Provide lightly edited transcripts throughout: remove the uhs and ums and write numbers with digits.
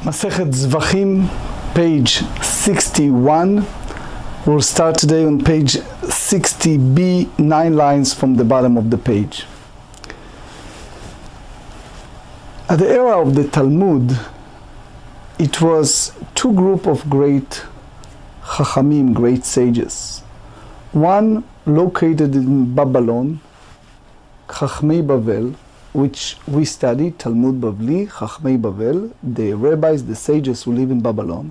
Masechet Zevachim, page 61. We'll start today on page 60b, 9 lines from the bottom of the page. At the era of the Talmud, it was two groups of great Chachamim, great sages. One located in Babylon, Chachmei Bavel, which we study, Talmud Bavli, Chachmei Bavel, the rabbis, the sages who live in Babylon.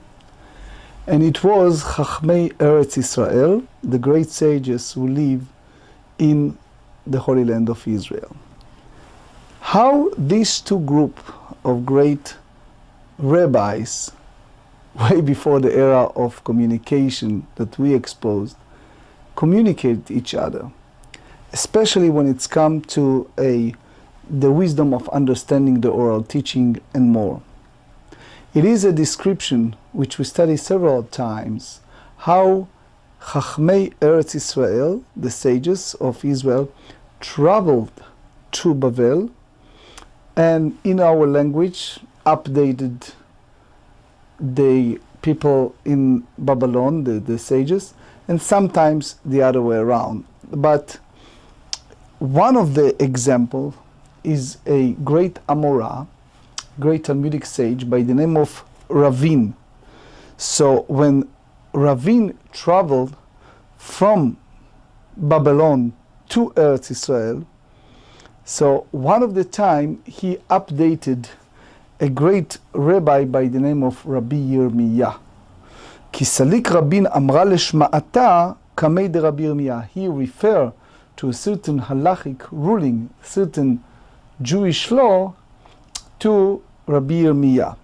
And it was Chachmei Eretz Israel, the great sages who live in the Holy Land of Israel. How these two groups of great rabbis, way before the era of communication that we exposed, communicate each other, especially when it's come to the wisdom of understanding the oral teaching and more. It is a description which we study several times, how Chachmei Eretz Israel, the sages of Israel, traveled to Babel and in our language updated the people in Babylon, the sages, and sometimes the other way around. But one of the examples is a great Amora, great Talmudic sage by the name of Ravin. So when Ravin traveled from Babylon to Eretz Israel, so one of the time he updated a great rabbi by the name of Rabbi Yirmiyah. Ki salik Rabin amra leshma'ata kamei de Rabbi Yirmiyah. He referred to a certain halachic ruling, certain Jewish law, to Rabbi Yirmiyah.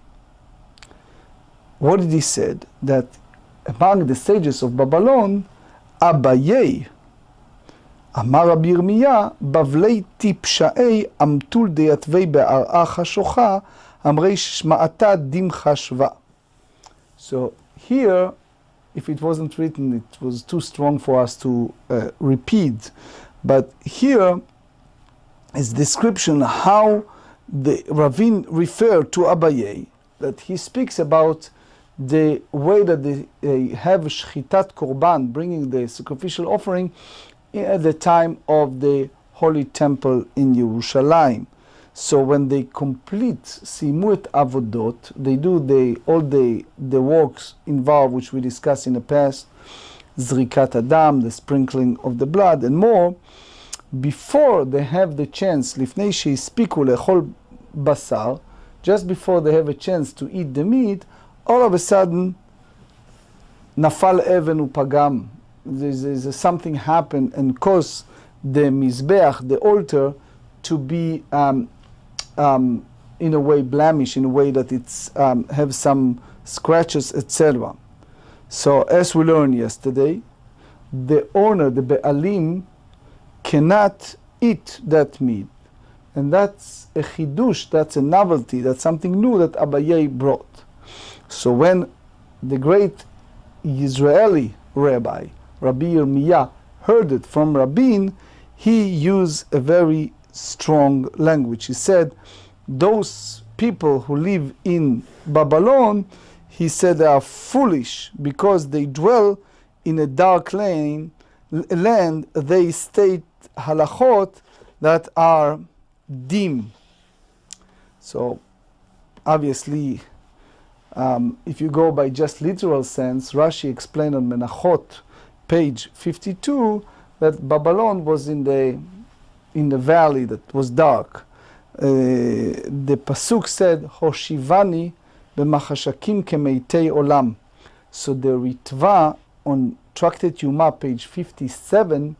What did he say? That among the sages of Babylon, Abaye, Amar Rabbi Yirmiyah, Bavlei tipsha'ei amtul deyatvei be'ar'a chashocha, amrei shma'ata dim chashva. So here, if it wasn't written, it was too strong for us to repeat. But here is description how the Ravin referred to Abaye, that he speaks about the way that they have shchitat korban, bringing the sacrificial offering at the time of the Holy Temple in Yerushalayim. So when they complete Simut Avodot, they do all the works involved, which we discussed in the past, Zrikat Adam, the sprinkling of the blood, and more. Before they have the chance, Lifnei shehispiku lechol basar, just before they have a chance to eat the meat, all of a sudden, nafal even upagam. There's something happened and caused the mizbeach, the altar, to be in a way blemished, in a way that it's have some scratches, etc. So as we learned yesterday, the owner, the be'alim, cannot eat that meat. And that's a chidush, that's a novelty, that's something new that Abaye brought. So when the great Israeli rabbi, Rabbi Yirmiyah, heard it from Rabin, he used a very strong language. He said, those people who live in Babylon, he said, they are foolish because they dwell in a dark land, they state halachot that are dim. So obviously, if you go by just literal sense, Rashi explained on Menachot, page 52, that Babylon was in the valley that was dark. The pasuk said, "Hoshivani b'machashakim kemeitei olam." So the Ritva on Tractate Yoma, page 57,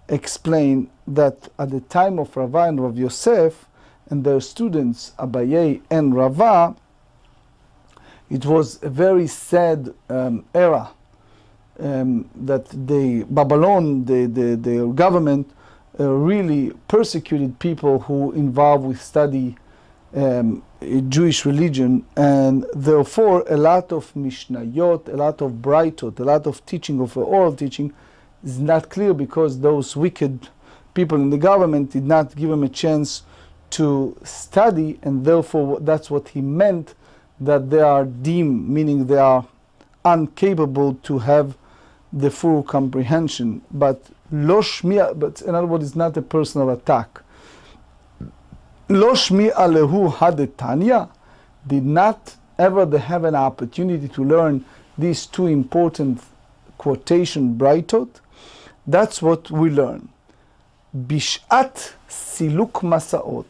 explain that at the time of Rava and Rav Yosef and their students Abaye and Rava, it was a very sad era that the Babylon, the government, really persecuted people who involved with study Jewish religion, and therefore a lot of Mishnayot, a lot of Braitot, a lot of teaching of oral teaching is not clear because those wicked people in the government did not give them a chance to study, and therefore that's what he meant that they are deemed, meaning they are incapable to have the full comprehension. But lo shmi'a, but in other words, it's not a personal attack. Lo shmi'a lehu hadetanya, did not ever they have an opportunity to learn these two important quotation brightot. That's what we learn. Bishat siluk masaot.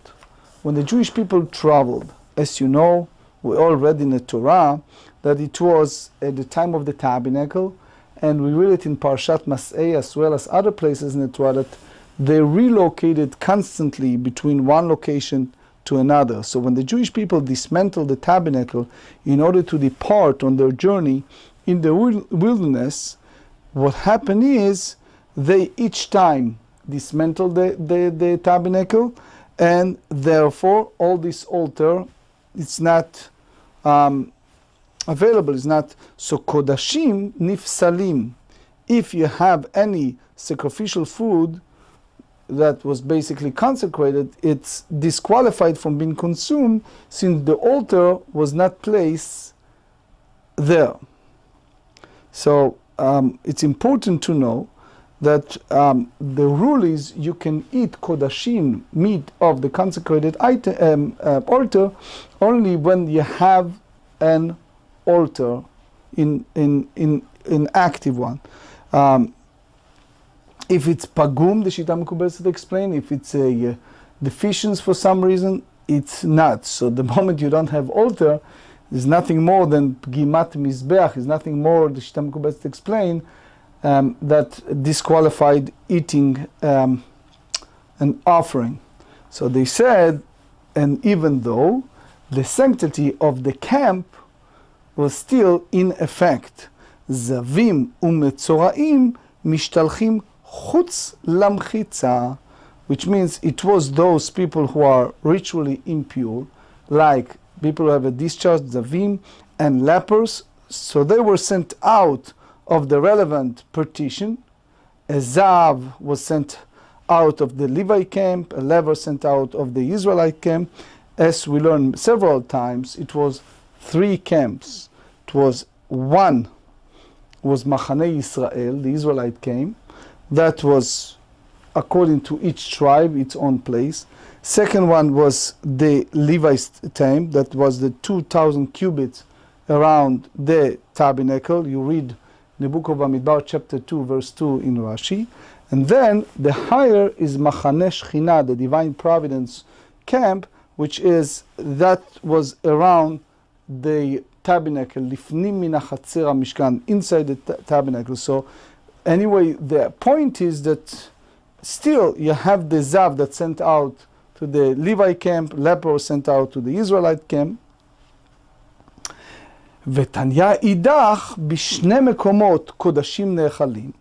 When the Jewish people traveled, as you know, we all read in the Torah that it was at the time of the tabernacle, and we read it in Parshat Mas'eh as well as other places in the Torah, that they relocated constantly between one location to another. So when the Jewish people dismantled the tabernacle in order to depart on their journey in the wilderness, what happened is they each time dismantled the tabernacle, and therefore all this altar, it's not available, it's not. So Kodashim nifsalim. If you have any sacrificial food that was basically consecrated, it's disqualified from being consumed since the altar was not placed there. So it's important to know that the rule is you can eat Kodashim, meat of the consecrated altar, only when you have an altar in active one. If it's pagum, the Shita Mekubelet explain, if it's a deficiency for some reason, it's not. So the moment you don't have altar, there's nothing more than Pgimat Mizbeach, is nothing more, the Shita Mekubelet explain, that disqualified eating an offering. So they said, and even though the sanctity of the camp was still in effect, Zavim umetzoraim mishtalchim chutz lamchitza, which means it was those people who are ritually impure, like people who have a discharge, Zavim, and lepers, so they were sent out of the relevant partition. A Zav was sent out of the Levite camp, a leper sent out of the Israelite camp. As we learned several times, it was 3 camps. It was one was Machane Yisrael, the Israelite camp. That was according to each tribe, its own place. Second one was the Levite camp, that was the 2,000 cubits around the tabernacle. You read in the book of Bamidbar, chapter 2, verse 2 in Rashi. And then the higher is Machane Shechina, the divine providence camp, which is, that was around the tabernacle, lifnim min hachatzer mishkan, inside the tabernacle. So anyway, the point is that still you have the Zav that sent out to the Levite camp, leper sent out to the Israelite camp. V'tanya idach b'shnei mekomot kodashim ne'echalim,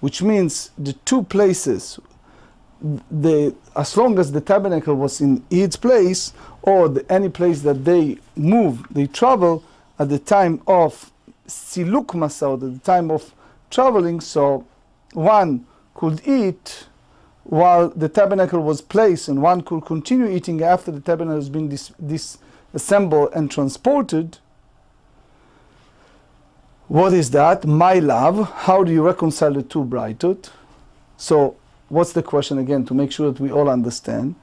which means the 2 places, as long as the tabernacle was in its place, or any place that they move, they travel at the time of siluk masaot, at the time of traveling, so one could eat while the tabernacle was placed, and one could continue eating after the tabernacle has been disassembled and transported. What is that? My love. How do you reconcile the 2 brightot? So what's the question again, to make sure that we all understand?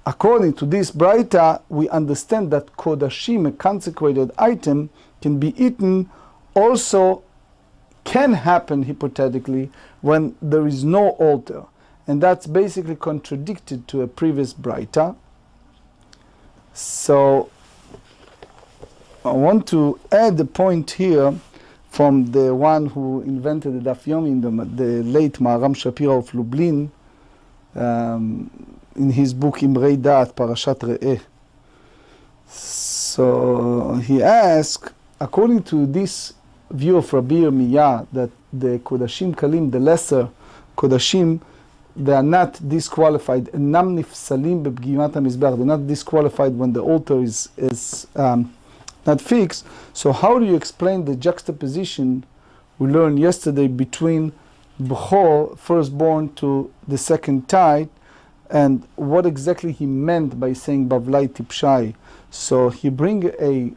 According to this Braita, we understand that Kodashim, a consecrated item, can be eaten, also can happen hypothetically when there is no altar. And that's basically contradicted to a previous Braita. So I want to add the point here from the one who invented the Daf Yomi, the late Maharam Shapira of Lublin, in his book Imrei Dat, Parashat Re'eh. So he asked, according to this view of Rabbi Yirmiyah, that the Kodashim Kalim, the lesser Kodashim, they are not disqualified. Enam nifsalim bepgimat hamizbeach. They're not disqualified when the altar is not fixed. So how do you explain the juxtaposition we learned yesterday between Bechor, firstborn, to the second tithe, and what exactly he meant by saying Bavlai Tipshai? So he bring a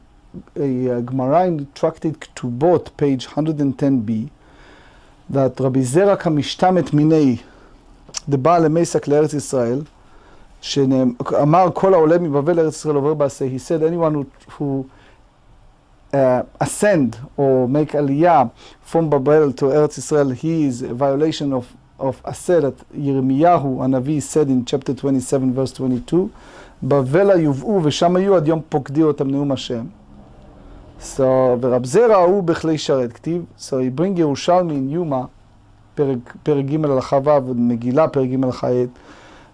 Gemarah in Tractate Ketubot, page 110b, that Rabbi Zera kamishtamet minei, the בעל המסק לארץ ישראל, שאמר כל העולה מבבל לארץ ישראל עובר בעשה, he said anyone who ascend or make aliyah from Babel to Eretz Israel, he is a violation of Aseh that Yirmiyahu Hanavi said in chapter 27 verse 22, Bavela yuv'u v'sham hayu ad yom pokdi otam neum Hashem. So ורב זרע הוא בכלי שרת כתיב, so he bring ירושלמי in Yuma, פרק ג' הלכה ו' ומגילה פרק ג' הלכה ה',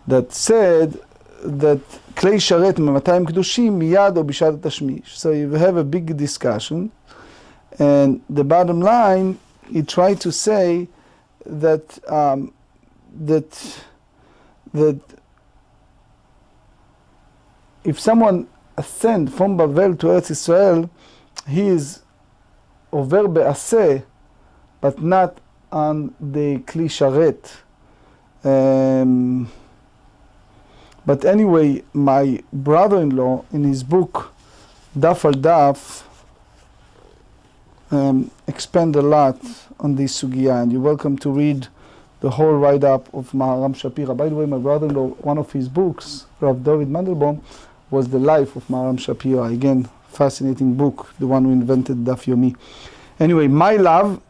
that said that כלי שרת מ-200 קדושים מיד או בשעת התשמיש. So you have a big discussion, and the bottom line, he tried to say that that if someone ascend from Babel to Eretz Israel, he is over be'aseh, but not on the kli sharet. But anyway, my brother-in-law, in his book Daf al Daf, expand a lot on this sugya, and you're welcome to read the whole write-up of Maharam Shapira. By the way, my brother-in-law, one of his books, Rav David Mandelbaum, was the life of Maharam Shapira. Again, fascinating book, the one who invented Daf Yomi. Anyway, my love,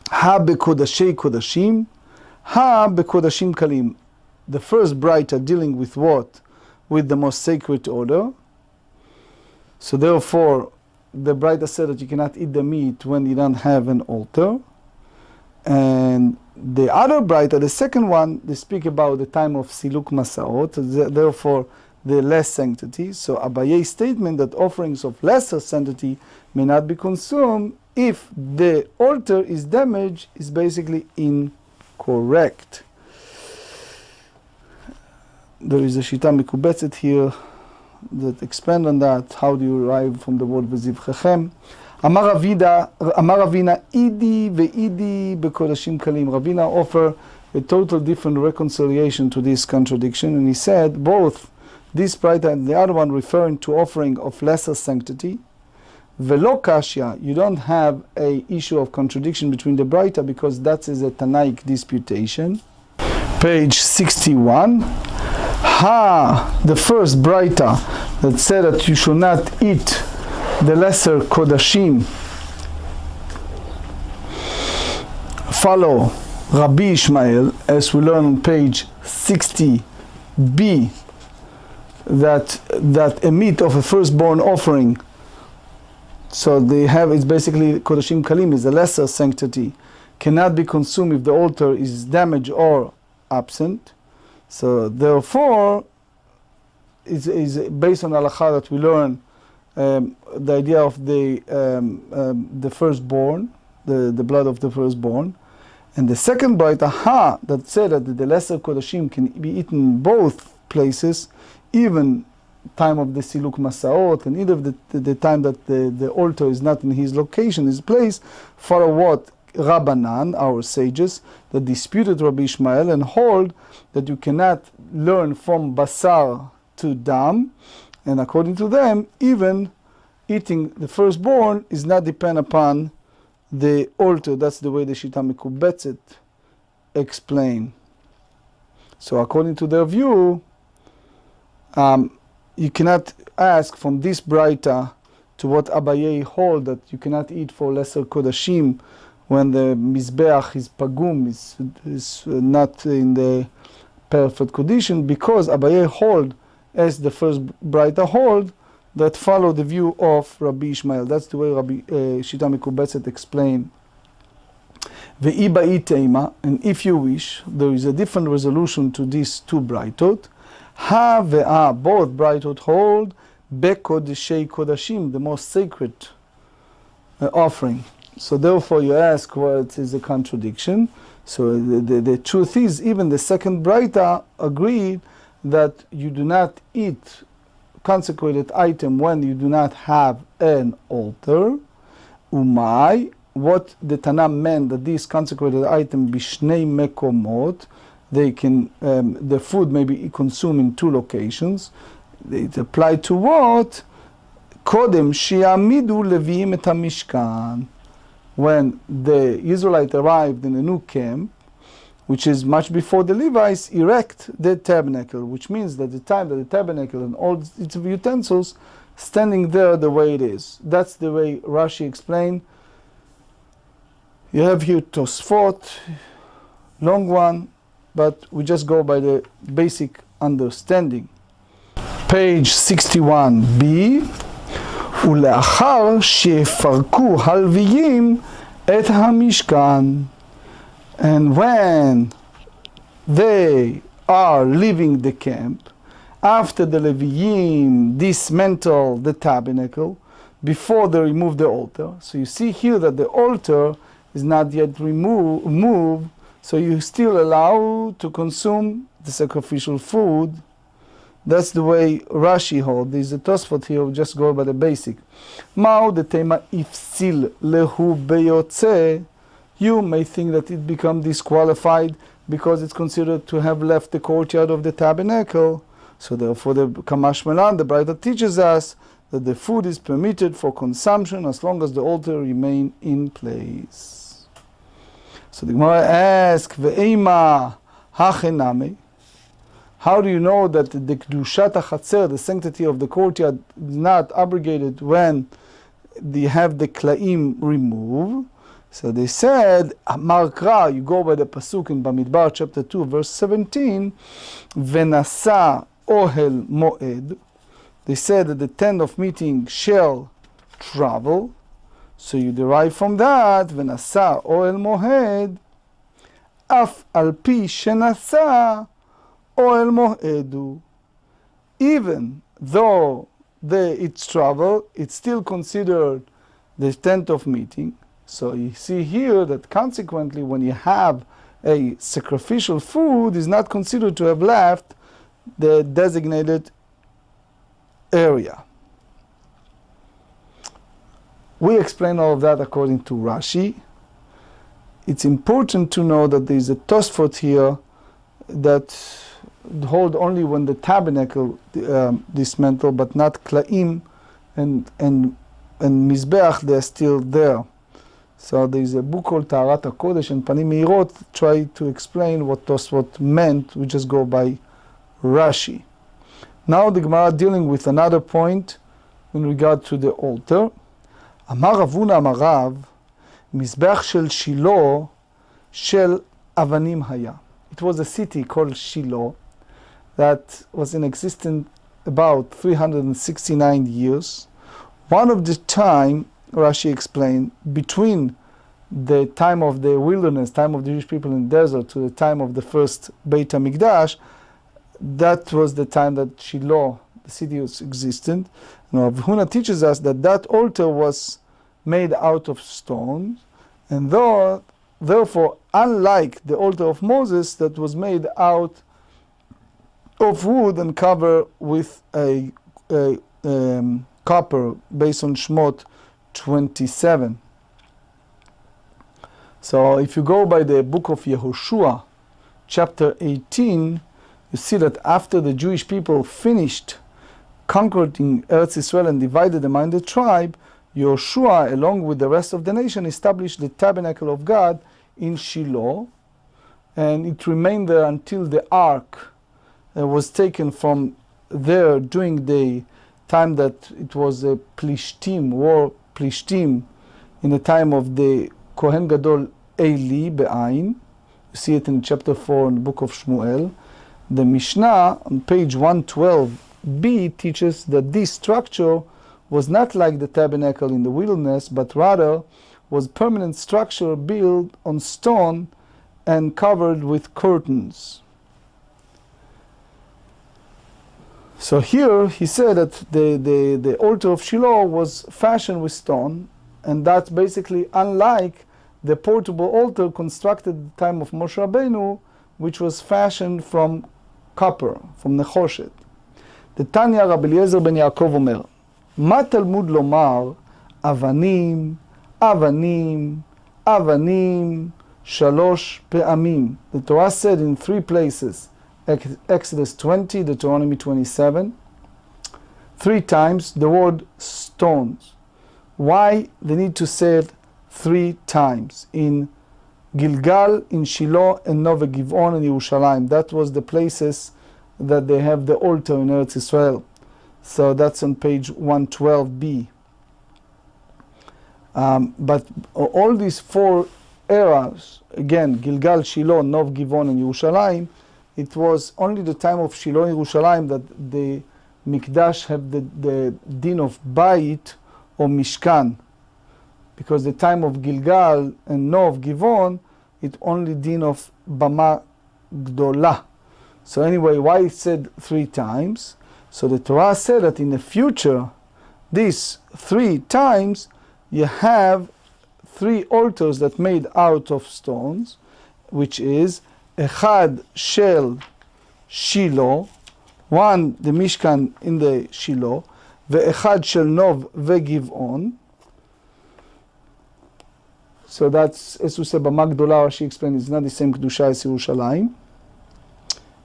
ha bekodashei kodashim, ha bekodashim kalim. The first brighter dealing with what? With the most sacred order. So therefore, the brighter said that you cannot eat the meat when you don't have an altar. And the other brighter, the second one, they speak about the time of siluk masaot, therefore the less sanctity. So Abaye's statement that offerings of lesser sanctity may not be consumed if the altar is damaged is basically incorrect. There is a shita mekubetzet here that expand on that. How do you arrive from the word zebchim? Amar Ravina idi ve'idi bekodashim kalim. Ravina offer a total different reconciliation to this contradiction, and he said both this brighter and the other one referring to offering of lesser sanctity. Velo kashya, you don't have a issue of contradiction between the brighter because that is a Tanaic disputation. Page 61. The first brighter that said that you should not eat the lesser Kodashim, follow Rabbi Ishmael, as we learn on page 60b, that a meat of a firstborn offering, so they have, it's basically Kodashim Kalim, is a lesser sanctity, cannot be consumed if the altar is damaged or absent. So therefore, is based on halakha that we learn the idea of the firstborn, the blood of the firstborn, and the second brighter that said that the lesser kodashim can be eaten in both places, even time of the siluk masaot, and either the time that the altar is not in his location, his place, for what Rabbanan, our sages, that disputed Rabbi Ishmael and hold that you cannot learn from basar to dam, and according to them, even eating the firstborn is not dependent upon the altar. That's the way the Shita Mekubetzet explain. So according to their view, you cannot ask from this brighter to what Abaye hold that you cannot eat for lesser kodashim when the mizbeach is pagum, is not in the perfect condition, because Abaye hold, as the first brighter hold, that follow the view of Rabbi Ishmael. That's the way Rabbi Shita Mekubetzet explain. Ve'ibai teima, and if you wish, there is a different resolution to these two brightot. Ha ve'a, both brightot hold bekodashei kodashim, the most sacred offering. So therefore you ask what is a contradiction. So the truth is, even the second brighter agreed that you do not eat consecrated item when you do not have an altar. Umay, what the Tana meant that this consecrated item bishnei mekomot, they can the food may be consumed in two locations. It applied to what? קודם שיעמידו לוויים את המשכן. When the Israelites arrived in a new camp, which is much before the Levites, erect the tabernacle, which means that the time that the tabernacle and all its utensils standing there the way it is. That's the way Rashi explained. You have here Tosfot, long one, but we just go by the basic understanding. Page 61b, ולאחר שיפרקו הלוויים את המשכן. And when they are leaving the camp, after the Leviyim dismantle the tabernacle, before they remove the altar. So you see here that the altar is not yet moved, so you still allow to consume the sacrificial food. That's the way Rashi holds. There's a Tosfot here, we'll just go by the basic. Mao the tema ifsil lehu beyotze. You may think that it becomes disqualified because it's considered to have left the courtyard of the tabernacle. So therefore the Kamash Melan, the Braita teaches us that the food is permitted for consumption as long as the altar remains in place. So the Gemarah asks, Ve'ema hachename. How do you know that the Kedushat HaChatzer, the sanctity of the courtyard, is not abrogated when they have the Klaim removed? So they said, Amar Kra, you go by the Pasuk in Bamidbar chapter 2 verse 17, Venasa Ohel Moed. They said that the tent of meeting shall travel. So you derive from that, Venasa Ohel Moed, Af Alpi Shenasa Ohel Moedu. Even though it's travel, it's still considered the tent of meeting. So you see here that consequently when you have a sacrificial food, is not considered to have left the designated area. We explain all of that according to Rashi. It's important to know that there is a Tosfot here that hold only when the tabernacle dismantled, but not Klaim and Mizbeach, they're still there. So there is a book called Taharat HaKodesh and Panim Meirot try to explain what Tosfot meant. We just go by Rashi. Now the Gemarah dealing with another point in regard to the altar. Amar Ravuna Amar Rav, Mizbeach shel Shiloh shel Avanim haya. It was a city called Shiloh that was in existence about 369 years. One of the time, Rashi explained, between the time of the wilderness, time of the Jewish people in the desert, to the time of the first Beit HaMikdash, that was the time that Shiloh, the city, was existent. Now, Rav Huna teaches us that that altar was made out of stone, and therefore, unlike the altar of Moses that was made out of wood and covered with a copper, based on Shmot 27. So if you go by the book of Yehoshua, chapter 18, you see that after the Jewish people finished conquering Eretz Israel and divided among the tribe, Yehoshua, along with the rest of the nation, established the tabernacle of God in Shiloh, and it remained there until the ark was taken from there during the time that it was a war Plishtim, in the time of the Kohen Gadol Eli Be'ain. You see it in chapter 4 in the book of Shmuel. The Mishnah on page 112b teaches that this structure was not like the tabernacle in the wilderness, but rather was permanent structure built on stone and covered with curtains. So here he said that the altar of Shiloh was fashioned with stone, and that's basically unlike the portable altar constructed at the time of Moshe Rabbeinu, which was fashioned from copper, from Nechoshet. The Tanya Rabbi Eliezer ben Yaakov Omer, Ma Talmud lomar, avanim, avanim, avanim, shalosh pe'amim. The Torah said in 3 places, Exodus 20, Deuteronomy 27, 3 times the word stones. Why they need to say it 3 times? In Gilgal, in Shiloh, and Nove Givon, and Yerushalayim. That was the places that they have the altar in Eretz Israel. So that's on page 112b. But all these 4 eras, again, Gilgal, Shiloh, Nov Givon, and Yerushalayim, it was only the time of Shiloh and Yerushalayim that the Mikdash have the din of Bayit or Mishkan. Because the time of Gilgal and Nov Givon, it only din of Bama Gdolah. So anyway, why it said 3 times? So the Torah said that in the future, these 3 times, you have 3 altars that made out of stones, which is Echad Shel Shiloh, 1 the Mishkan in the Shiloh, Ve'echad Shel Nov Ve'Givon. So that's, as we said, B'Magdolah, she explained, it's not the same Kedusha as Yerushalayim.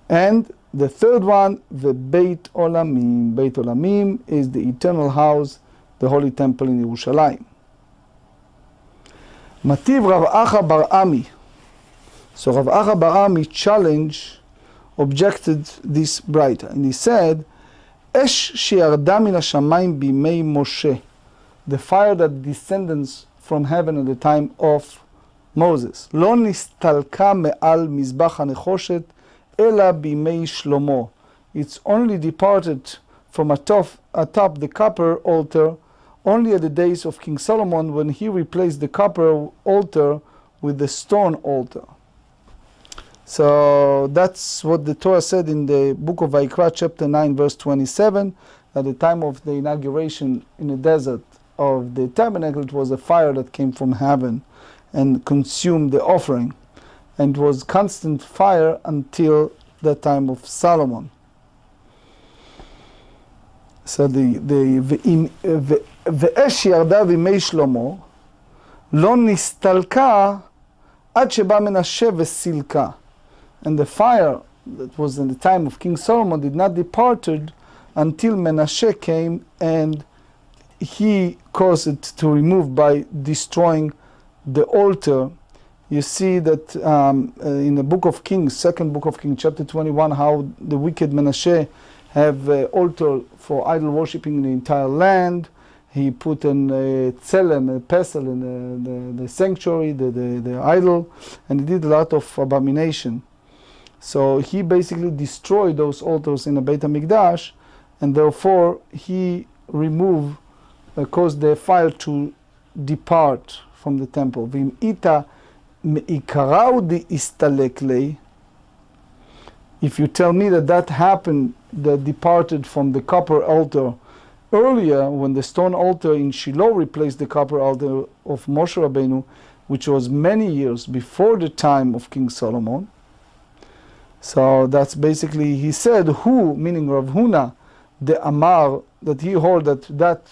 And the 3rd one, the Beit Olamim. Beit Olamim is the eternal house, the holy temple in Yerushalayim. Mativ Rav Acha Bar Ami. So Rav Acha Bar Ami objected this brighter, and he said, Esh she'yarda min hashamayim bimei Moshe, the fire that descended from heaven at the time of Moses. Lo nistalka me'al mizbach hanechoshet ela bimei Shlomo. It's only departed from atop the copper altar only at the days of King Solomon, when he replaced the copper altar with the stone altar. So that's what the Torah said in the book of Vayikra, chapter 9, verse 27. At the time of the inauguration in the desert of the tabernacle, it was a fire that came from heaven and consumed the offering. And it was constant fire until the time of Solomon. So ואש ירדה בימי שלמה לא נסתלקה עד שבא מנשה וסילקה. And the fire that was in the time of King Solomon did not departed until Menashe came and he caused it to remove by destroying the altar. You see that in the book of Kings, 2nd book of Kings, chapter 21, how the wicked Menashe have altar for idol worshipping in the entire land. He put a tzelem, a pesel in the sanctuary, the idol, and he did a lot of abomination. So he basically destroyed those altars in the Beit HaMikdash, and therefore he caused the fire to depart from the temple. V'im ita me'ikarau di istalek lei. If you tell me that happened, that departed from the copper altar earlier, when the stone altar in Shiloh replaced the copper altar of Moshe Rabbeinu, which was many years before the time of King Solomon. So that's basically, he said, who, meaning Rav Huna, the Amar, that he hold that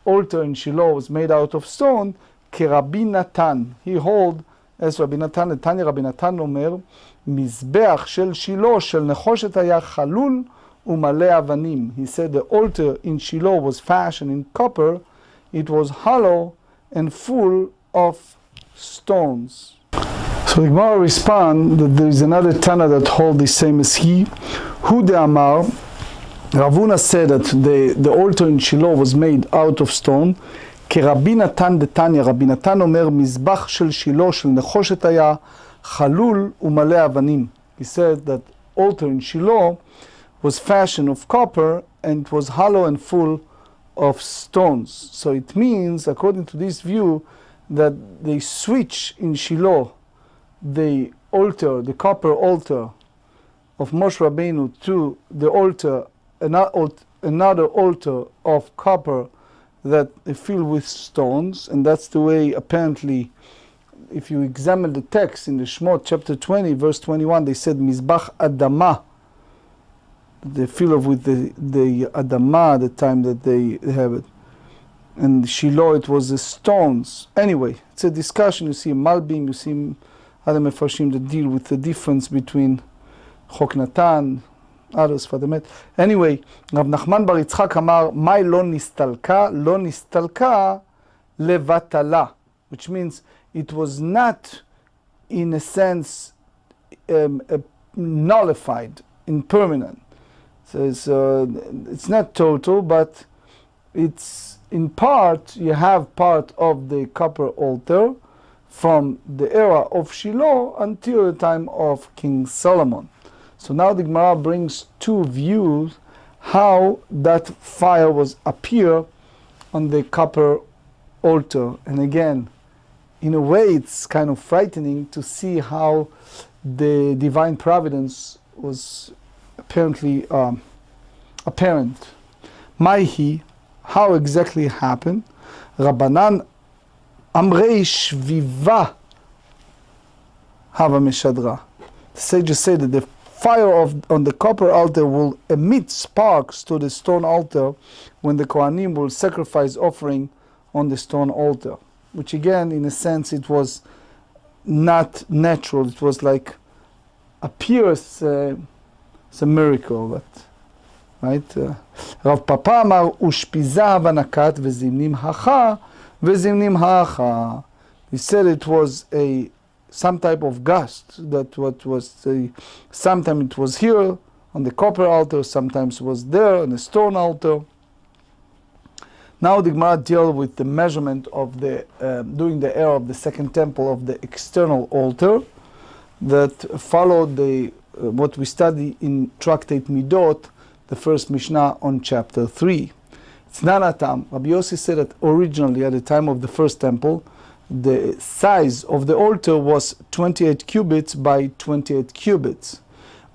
altar in Shiloh was made out of stone, ke Rabbi Natan. He hold, as Rabbi Natan, Tanya Rabbi Natan Omer, מזבח של שילה של נחושת היה חלול ומלא אבנים. He said the altar in Shiloh was fashioned in copper, it was hollow and full of stones. So the Gemarah responds that there is another Tana that holds the same as he. Who the Amar, Rav Huna said that the altar in Shiloh was made out of stone. כרבי נתן דתניא, רבי נתן אומר מזבח של שילה של נחושת היה Chalul umale avanim. He said that altar in Shiloh was fashioned of copper and it was hollow and full of stones. So it means, according to this view, that they switch in Shiloh the altar, the copper altar of Moshe Rabbeinu, to the altar, another altar of copper that is filled with stones, and that's the way apparently. If you examine the text in the Shemot chapter 20 verse 21, they said Mizbach Adama. They fill up with the Adama the time that they have it. And Shiloh, it was the stones. Anyway, it's a discussion. You see Malbim, you see other Mefarshim that deal with the difference between Chok Natan others for the met. Anyway, Rav Nachman bar Yitzchak amar, "Mai lo nistalka levatala," which means it was not, in a sense, nullified, impermanent. So it's not total, but it's in part. You have part of the copper altar from the era of Shiloh until the time of King Solomon. So now the Gemarah brings two views how that fire was appear on the copper altar. And again, in a way, it's kind of frightening to see how the divine providence was apparently apparent. Maihi, how exactly it happened? Rabbanan Amrei Shviva Hava Meshadra. The sages say that the fire on the copper altar will emit sparks to the stone altar when the Kohanim will sacrifice offering on the stone altar. Which again, in a sense, it was not natural. It was like appears it's a miracle, but right? Rav Papa amar ushpiza vanakat vezimnim hacha vezimnim hacha. He said it was some type of gust that what was sometimes it was here on the copper altar, sometimes it was there on the stone altar. Now the Gemarah deals with the measurement of the during the era of the second temple of the external altar that followed what we study in Tractate Midot, the first Mishnah on chapter 3. It's Nanatam. Rabbi Yossi said that originally at the time of the first temple, the size of the altar was 28 cubits by 28 cubits.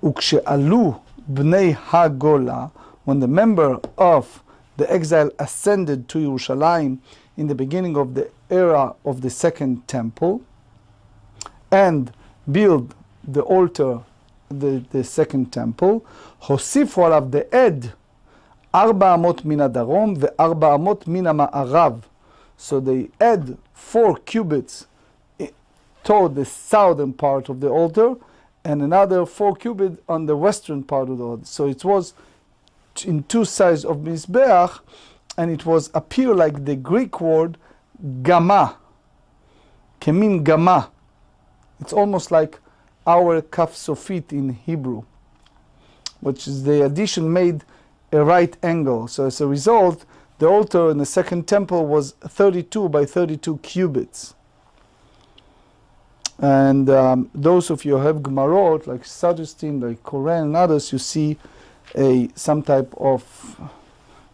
Ukshe'alu bnei hagola, when the member of the exile ascended to Yerushalayim in the beginning of the era of the second temple and built the altar, the second temple, הוסיפו עליו the ed 400 מן הדרום ו400 מן המערב. So they add 4 cubits toward the southern part of the altar and another 4 cubits on the western part of the altar. So it was in two sides of Mizbeach, and it was appear like the Greek word gama, kemin gama. It's almost like our kaf sofit in Hebrew, which is the addition made a right angle. So as a result, the altar in the second temple was 32 by 32 cubits. And those of you who have Gemarot, like Sadustin, like Koren and others, you see some type of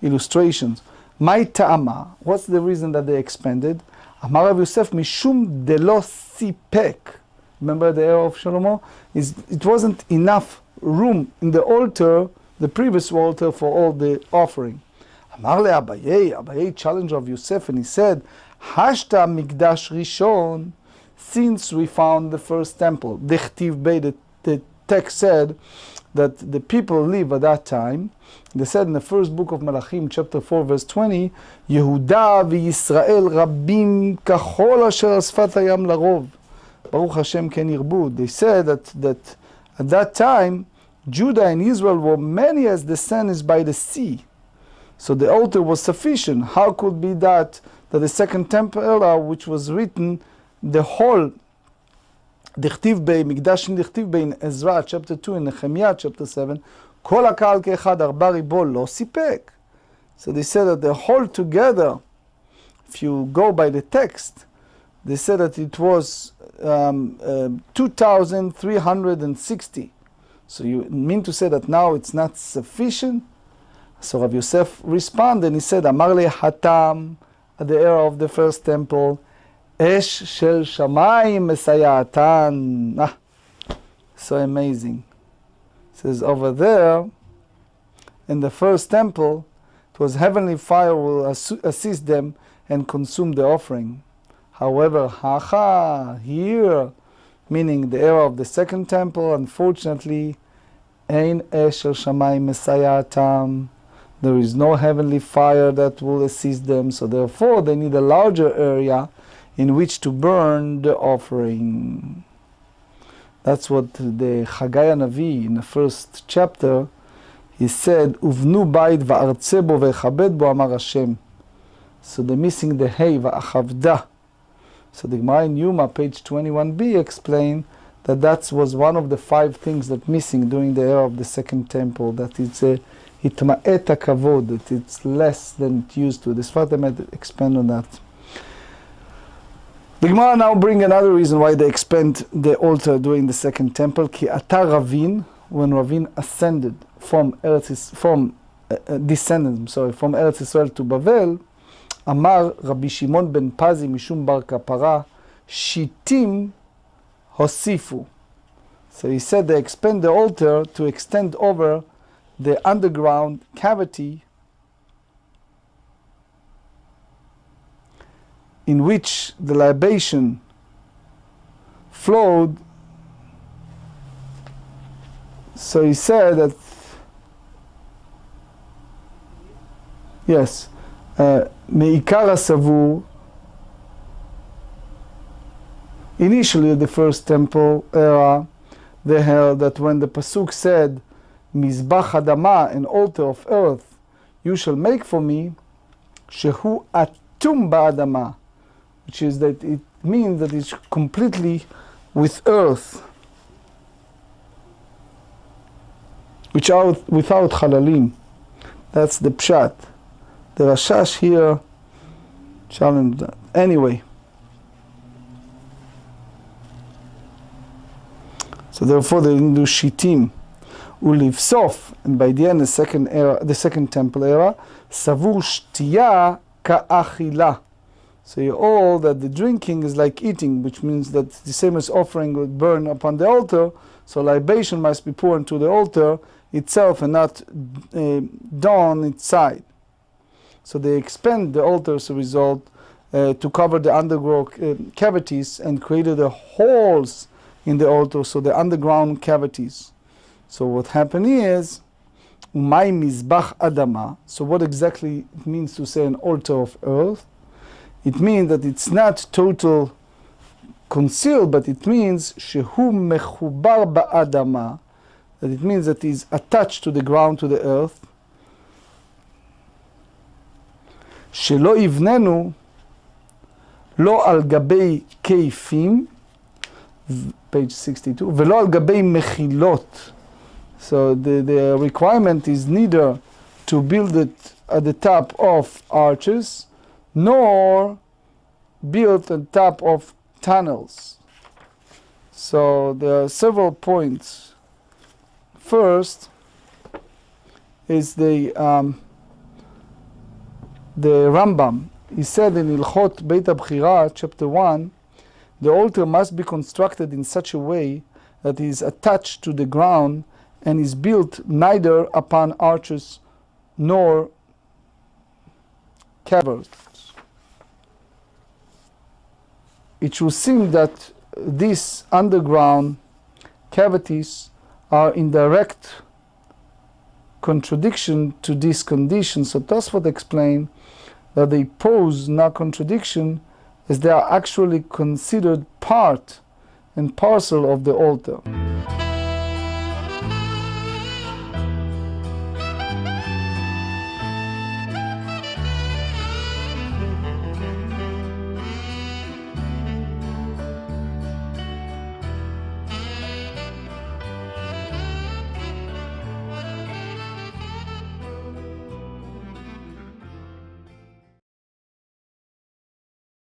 illustrations. My ta'ama, what's the reason that they expanded? Amar Rav Yosef mishum delo sipek. Remember the era of Shlomo? It wasn't enough room in the altar, the previous altar, for all the offering. Amar le Abaye challenged Rav Yosef and he said, Hashta mikdash rishon, since we found the first temple. Dechtiv Bey, the text said that the people live at that time. They said in the first book of Malachim, chapter 4, verse 20, Yehuda v'Yisrael rabim kachol asher asfat hayam larov. Baruch Hashem ken yirbu. They said that at that time, Judah and Israel were many as the sand is by the sea. So the altar was sufficient. How could be that the second temple era, which was written, the whole Dichtiv Bey, Mikdashin Dichtiv Bey in Ezra chapter 2 and Nehemiah chapter 7, Kol HaKa'al Ke'echad Arba Ribo Lo Sipek. So they said that the whole together, if you go by the text, they said that it was 2,360. So you mean to say that now it's not sufficient? So Rav Yosef responded and he said, Amar le Hatam, at the era of the first temple, Esh shel shamayim mesayatan. So amazing. It says over there, in the first temple, it was heavenly fire will assist them and consume the offering. However, hacha, here, meaning the era of the second temple, unfortunately, ein esh shel shamayim mesayatan. There is no heavenly fire that will assist them, so therefore they need a larger area in which to burn the offering. That's what the Haggai Navi in the first chapter he said, Uvnu bait va'artze bo ve'echabed bo amar Hashem. So they're missing the hey va'achavda. So the Gemarah in Yoma, page 21b, explain that that was one of the 5 things that missing during the era of the second temple, that it's a hitma'et hakavod, that it's less than it used to. The Sfat Emet expand on that. The Gemarah now bring another reason why they expand the altar during the second temple. Ki atar Ravin, when Ravin ascended from Eretz Israel to Bavel, Amar Rabbi Shimon ben Pazi mishum bar kapara, shitim hosifu. So he said they expand the altar to extend over the underground cavity in which the libation flowed. So he said that, yes, Me'ikar HaSavur, initially the first temple era, they held that when the Pasuk said, Mizbach Adama, an altar of earth, you shall make for me, Shehu Atum Ba'adama, which is that it means that it's completely with earth, without Halalim. That's the Pshat. The Rashash here challenged that. Anyway, so therefore they didn't do Shitim. Ulivsof, and by the end the second temple era, Savur Shtiya Ka'achila. So you all that the drinking is like eating, which means that the same as offering would burn upon the altar, so libation must be poured into the altar itself and not down its side. So they expand the altar as a result to cover the underground cavities and created the holes in the altar, so the underground cavities. So what happened is, Umay Mizbach Adama. So what exactly it means to say an altar of earth? It means that it's not total concealed, but it means Shehu Mechubar Ba'adama. That it means that it's attached to the ground, to the earth. שלא יבננו לא על גבי כיפים, page 62, ולא על גבי מחילות. So the requirement is neither to build it at the top of arches, nor built on top of tunnels. So there are several points. First is the Rambam. He said in Ilchot Beit HaBchira, chapter 1, the altar must be constructed in such a way that it is attached to the ground and is built neither upon arches nor caverns. It should seem that these underground cavities are in direct contradiction to this condition. So Tosfot explained that they pose no contradiction, as they are actually considered part and parcel of the altar.